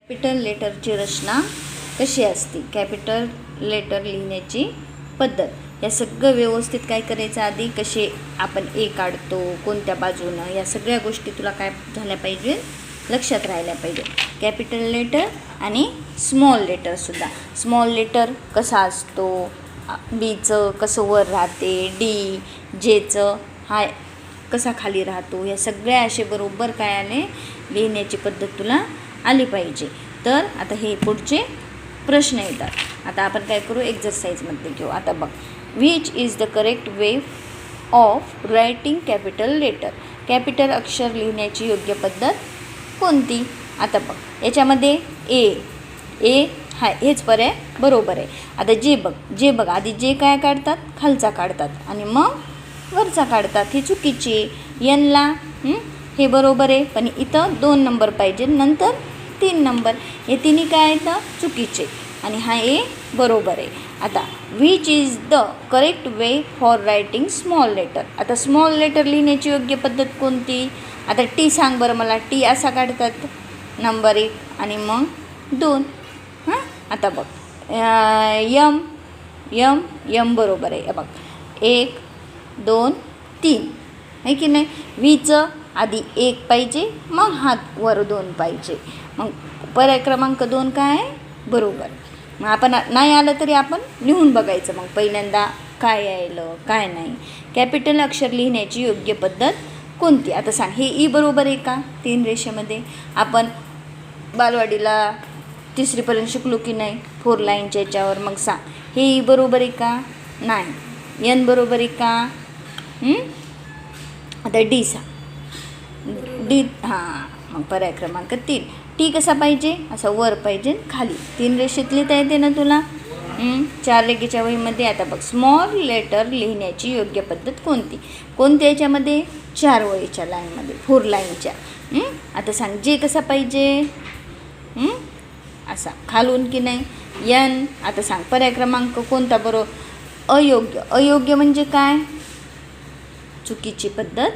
Capital लेटरची रचना कशी असते, capital letter लिहिण्याची पद्धत, या सगळं व्यवस्थित काय करायचं आधी, कसे आपण ए काढतो, कोणत्या बाजूनं, या सगळ्या गोष्टी तुला काय झाल्या पाहिजे, लक्षात राहिल्या पाहिजे. कॅपिटल लेटर आणि स्मॉल लेटरसुद्धा. स्मॉल लेटर कसा असतो, बीचं कसं वर राहते, डी जेचं हा कसा खाली राहतो, या सगळ्या असे बरोबर काय आले लिहिण्याची पद्धत तुला आली पाहिजे. तर आता हे पुढचे प्रश्न येतात. आता आपण काय करू, एक्झरसाइजमध्ये घेऊ. आता बघ, which is the correct way of writing capital letter, capital अक्षर लिहिण्याची योग्य पद्धत कोणती. आता बघ, याच्यामध्ये ए हा हेच पर्याय बरोबर आहे. आता जे बघ आधी जे काय काढतात, खालचा काढतात आणि मग वरचा काढतात, हे चुकीचे. एनला हे बरोबर आहे, पण इथं 2 नंबर पाहिजे, नंतर 3 नंबर, हे तिन्ही काय येतं चुकीचे आणि हा ए बरोबर आहे. आता which is the correct way for writing small letter, आता स्मॉल लेटर लिहिण्याची योग्य पद्धत कोणती. आता टी सांग बरं मला, टी असा काढतात नंबर 1 आणि मग 2. आता बघ, यम बरोबर आहे. बघ 1 2 3 आहे की नाही. वीचं आधी 1 पाहिजे, मग हात वर 2 पाहिजे, मग पर्याय क्रमांक 2 काय आहे बरोबर. मग आपण नाही आलं तरी आपण लिहून बघायचं, मग पहिल्यांदा काय यायलं काय नाही. कॅपिटल अक्षर लिहिण्याची योग्य पद्धत कोणती. आता सांग, हे ई बरोबर आहे का 3 रेषेमध्ये. आपण बालवाडीला 3रीपर्यंत शिकलो की नाही 4 लाईनच्या याच्यावर. मग सांग, हे ई बरोबर आहे का नाही. एन बरोबर आहे का. आता डी सांग, डी मग पर्याय क्रमांक 3. टी कसा पाहिजे, असा वर पाहिजे खाली. 3 रेषेत लिहिता येते ना तुला. 4 रेषेच्या वहीमध्ये. आता बघ, स्मॉल लेटर लिहिण्याची योग्य पद्धत कोणती. कोणत्या याच्यामध्ये, 4 वहीच्या लाईनमध्ये, 4 लाईनच्या. आता सांग, जे कसा पाहिजे, असा खालून की नाही. एन आता सांग, पर्याय क्रमांक कोणता बरोबर. अयोग्य म्हणजे काय, चुकीची पद्धत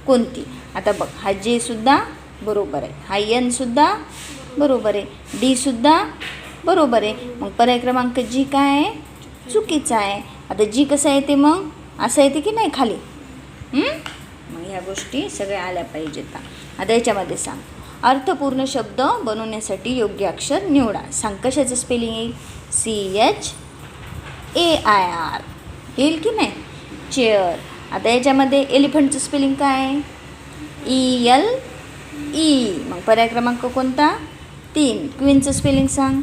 कोणती. आता बघ, हा जे सुद्धा बरोबर आहे, हा एन सुद्धा बरोबर आहे, डी सुद्धा बरोबर आहे, मग पर्याय क्रमांक जी काय आहे चुकीचा आहे. आता जी कसं येते, मग असं येते की नाही खाली. मग ह्या गोष्टी सगळ्या आल्या पाहिजेत. आता याच्यामध्ये सांग, अर्थपूर्ण शब्द बनवण्यासाठी योग्य अक्षर निवडा. सांग, कशाचं स्पेलिंग येईल. CHAIR येईल की नाही, चेअर. आता याच्यामध्ये एलिफंटचं स्पेलिंग काय आहे, ELE, मग पर्याय क्रमांक कोणता 3. क्वीनचं स्पेलिंग सांग,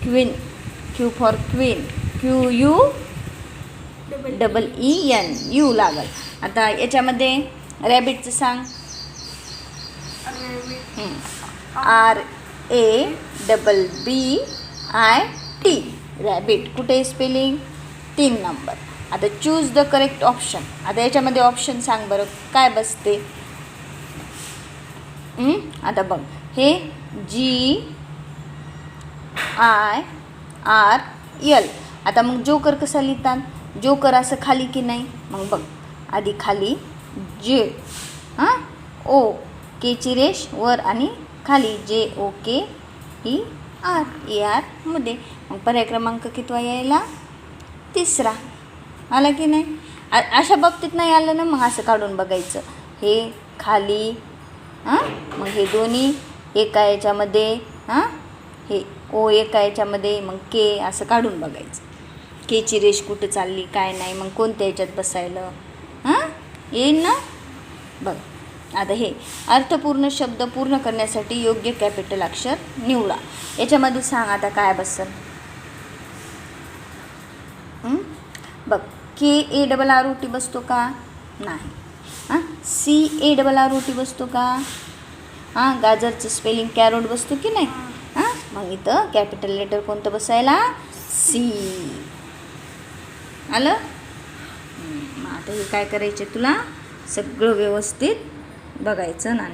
queen, Q for queen, QUEEN, you लागल. आता याच्यामध्ये रॅबिटचं सांग, RABBIT, रॅबिट. कुठे स्पेलिंग 3 नंबर. आता चूज द करेक्ट ऑप्शन. आता याच्यामध्ये ऑप्शन सांग बरं काय बसते. आता बघ, हे GIRL. आता मग जोकर कसा लिहितात, जोकर असं खाली की नाही. मग बघ, आधी खाली जे, ओ केची रेष वर आणि खाली JOKER मध्ये. मग पर्याय क्रमांक कितवा यायला, 3रा आला की नाही. अशा बाबतीत नाही आलं ना, मग असं काढून बघायचं, हे खाली, मग हे दोन्ही एका याच्यामध्ये, हे ओ एका याच्यामध्ये, मग के असं काढून बघायचं. केची रेष कुठं चालली काय नाही, मग कोणत्या याच्यात बसायलं येईल ना बघ. आता हे अर्थपूर्ण शब्द पूर्ण करण्यासाठी योग्य कॅपिटल अक्षर निवडा. याच्यामध्ये सांग आता काय बसेल. बघ, KARROT बसतो का नाही. CARROT बसतो का. गाजरचं स्पेलिंग कॅरोट बसतो की नाही. मग इथं कॅपिटल लेटर कोणतं बसायला, C आलं. मग आता हे काय करायचे तुला सगळं व्यवस्थित बघायचं ना.